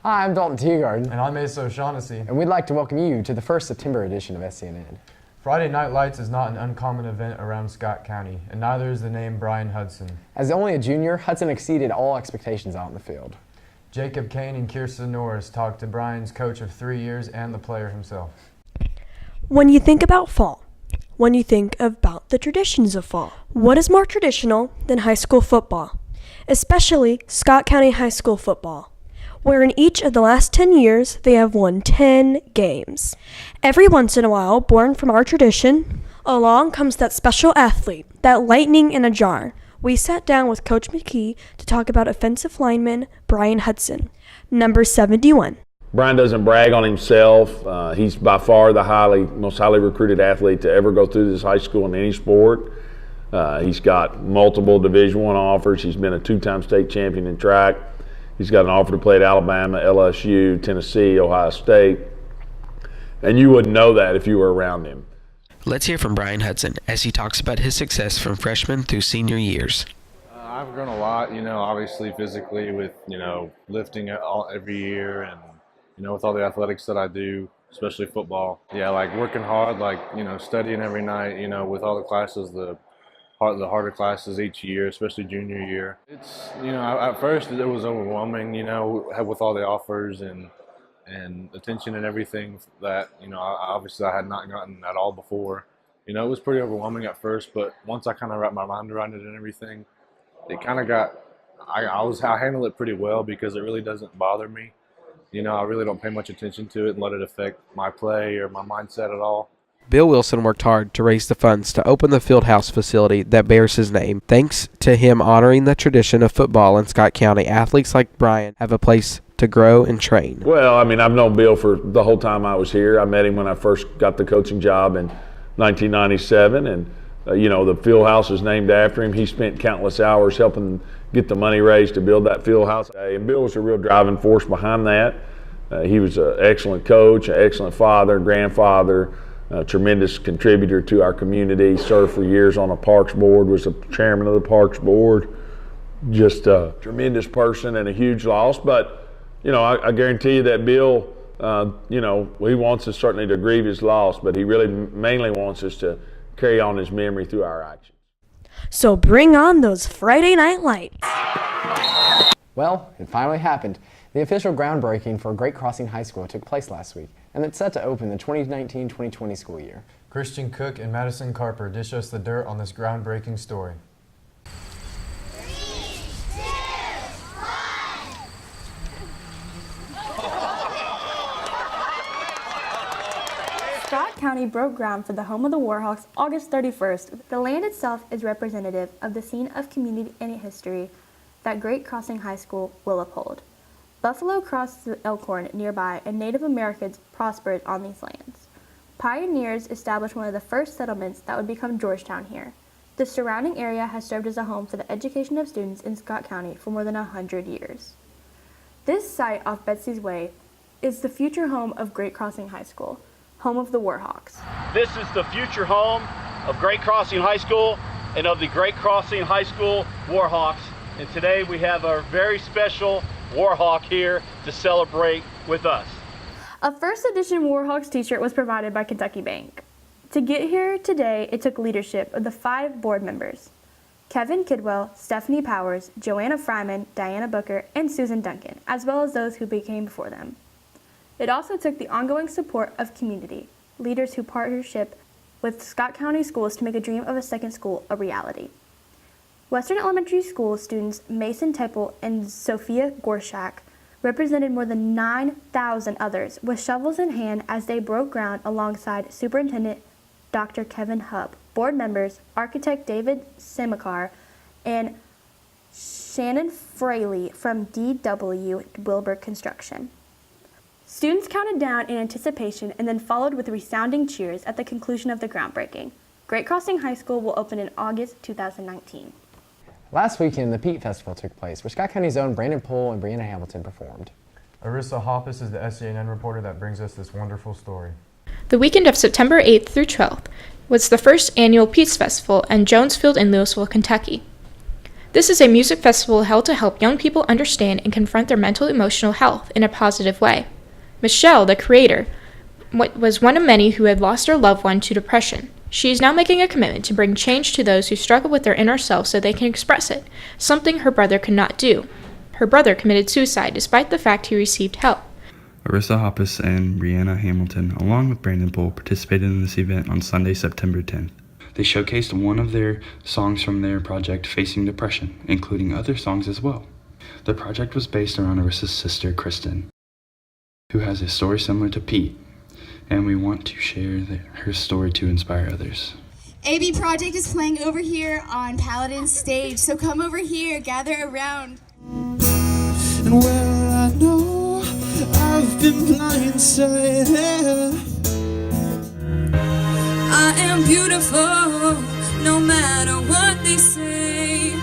Hi, I'm Dalton Teagard. And I'm Asa O'Shaughnessy. And we'd like to welcome you to the first September edition of SCNN. Friday Night Lights is not an uncommon event around Scott County, and neither is the name Brian Hudson. As only a junior, Hudson exceeded all expectations out in the field. Jacob Kane and Kirsten Norris talked to Brian's coach of 3 years and the player himself. When you think about fall, when you think about the traditions of fall, what is more traditional than high school football? Especially Scott County High School football, where in each of the last 10 years they have won 10 games. Every once in a while, born from our tradition, along comes that special athlete, that lightning in a jar. We sat down with Coach McKee to talk about offensive lineman Brian Hudson, number 71. Brian doesn't brag on himself. He's by far the most highly recruited athlete to ever go through this high school in any sport. He's got multiple Division I offers. He's been a 2-time state champion in track. He's got an offer to play at Alabama, LSU, Tennessee, Ohio State. And you wouldn't know that if you were around him. Let's hear from Brian Hudson as he talks about his success from freshman through senior years. I've grown a lot, obviously physically with, lifting every year and, with all the athletics that I do, especially football. Yeah, like working hard, studying every night, with all the classes, the harder classes each year, especially junior year. It's, at first it was overwhelming, with all the offers and attention and everything that, obviously I had not gotten at all before. It was pretty overwhelming at first, but once I kind of wrapped my mind around it and everything, it kind of got, I handle it pretty well because it really doesn't bother me. I really don't pay much attention to it and let it affect my play or my mindset at all. Bill Wilson worked hard to raise the funds to open the Fieldhouse facility that bears his name. Thanks to him honoring the tradition of football in Scott County, athletes like Brian have a place to grow and train. Well, I've known Bill for the whole time I was here. I met him when I first got the coaching job in 1997, and the Fieldhouse is named after him. He spent countless hours helping get the money raised to build that Fieldhouse. And Bill was a real driving force behind that. He was an excellent coach, an excellent father, grandfather, a tremendous contributor to our community. Served for years on a Parks board, was the chairman of the Parks board. Just a tremendous person and a huge loss. But, I guarantee you that Bill, he wants us certainly to grieve his loss, but he really mainly wants us to carry on his memory through our actions. So bring on those Friday Night Lights. Well, it finally happened. The official groundbreaking for Great Crossing High School took place last week, and it's set to open the 2019-2020 school year. Christian Cook and Madison Carper dish us the dirt on this groundbreaking story. Scott County broke ground for the home of the Warhawks August 31st. The land itself is representative of the scene of community and history that Great Crossing High School will uphold. Buffalo crossed the Elkhorn nearby, and Native Americans prospered on these lands. Pioneers established one of the first settlements that would become Georgetown here. The surrounding area has served as a home for the education of students in Scott County for more than 100 years. This site off Betsy's Way is the future home of Great Crossing High School, home of the Warhawks. This is the future home of Great Crossing High School and of the Great Crossing High School Warhawks. And today we have a very special Warhawk here to celebrate with us. A first edition Warhawks t-shirt was provided by Kentucky Bank. To get here today, it took leadership of the 5 board members: Kevin Kidwell, Stephanie Powers, Joanna Fryman, Diana Booker, and Susan Duncan, as well as those who became before them. It also took the ongoing support of community leaders who partnership with Scott County schools to make a dream of a second school a reality. Western Elementary School students Mason Temple and Sophia Gorshak represented more than 9,000 others with shovels in hand as they broke ground alongside Superintendent Dr. Kevin Hubb, board members architect David Simakar, and Shannon Fraley from D.W. Wilbur Construction. Students counted down in anticipation and then followed with resounding cheers at the conclusion of the groundbreaking. Great Crossing High School will open in August 2019. Last weekend, the Pete Festival took place, where Scott County's own Brandon Poole and Brianna Hamilton performed. Arissa Hoppus is the SCNN reporter that brings us this wonderful story. The weekend of September 8th through 12th was the first annual Pete's Festival in Jonesfield and Louisville, Kentucky. This is a music festival held to help young people understand and confront their mental and emotional health in a positive way. Michelle, the creator, was one of many who had lost their loved one to depression. She is now making a commitment to bring change to those who struggle with their inner self so they can express it, something her brother could not do. Her brother committed suicide despite the fact he received help. Arissa Hoppus and Brianna Hamilton, along with Brandon Poole, participated in this event on Sunday, September 10th. They showcased one of their songs from their project, Facing Depression, including other songs as well. The project was based around Arissa's sister, Kristen, who has a story similar to Pete, and we want to share her story to inspire others. AB Project is playing over here on Paladin's stage, so come over here, gather around. And well, I know I've been blindsided. I am beautiful, no matter what they say.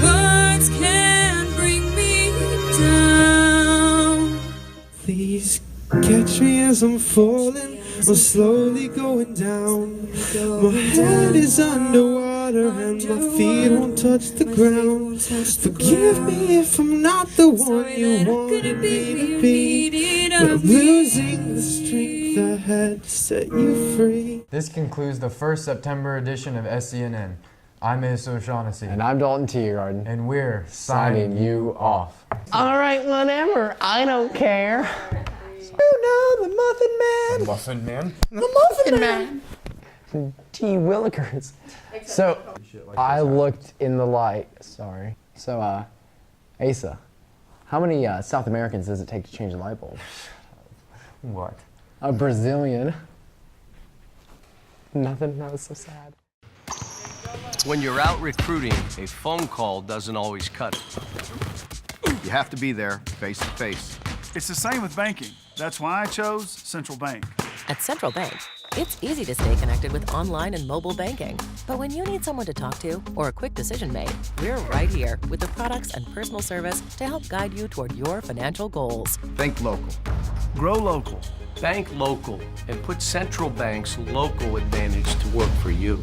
Words can't bring me down. Please catch me as I'm falling, I'm slowly going down. My head is underwater and my feet won't touch the ground. Forgive me if I'm not the one you wanted me to be, but I'm losing the strength I had to set you free. This concludes the first September edition of SCNN. I'm Asa O'Shaughnessy. And I'm Dalton Teagarden. And we're signing you off. All right, whatever. I don't care. You know the Muffin Man. The Muffin Man? The Muffin Man. T. Willikers. So, I looked in the light. Sorry. So, Asa, how many South Americans does it take to change a light bulb? What? A Brazilian. Nothing. That was so sad. When you're out recruiting, a phone call doesn't always cut it. You have to be there, face to face. It's the same with banking. That's why I chose Central Bank. At Central Bank, it's easy to stay connected with online and mobile banking. But when you need someone to talk to or a quick decision made, we're right here with the products and personal service to help guide you toward your financial goals. Think local. Grow local. Bank local and put Central Bank's local advantage to work for you.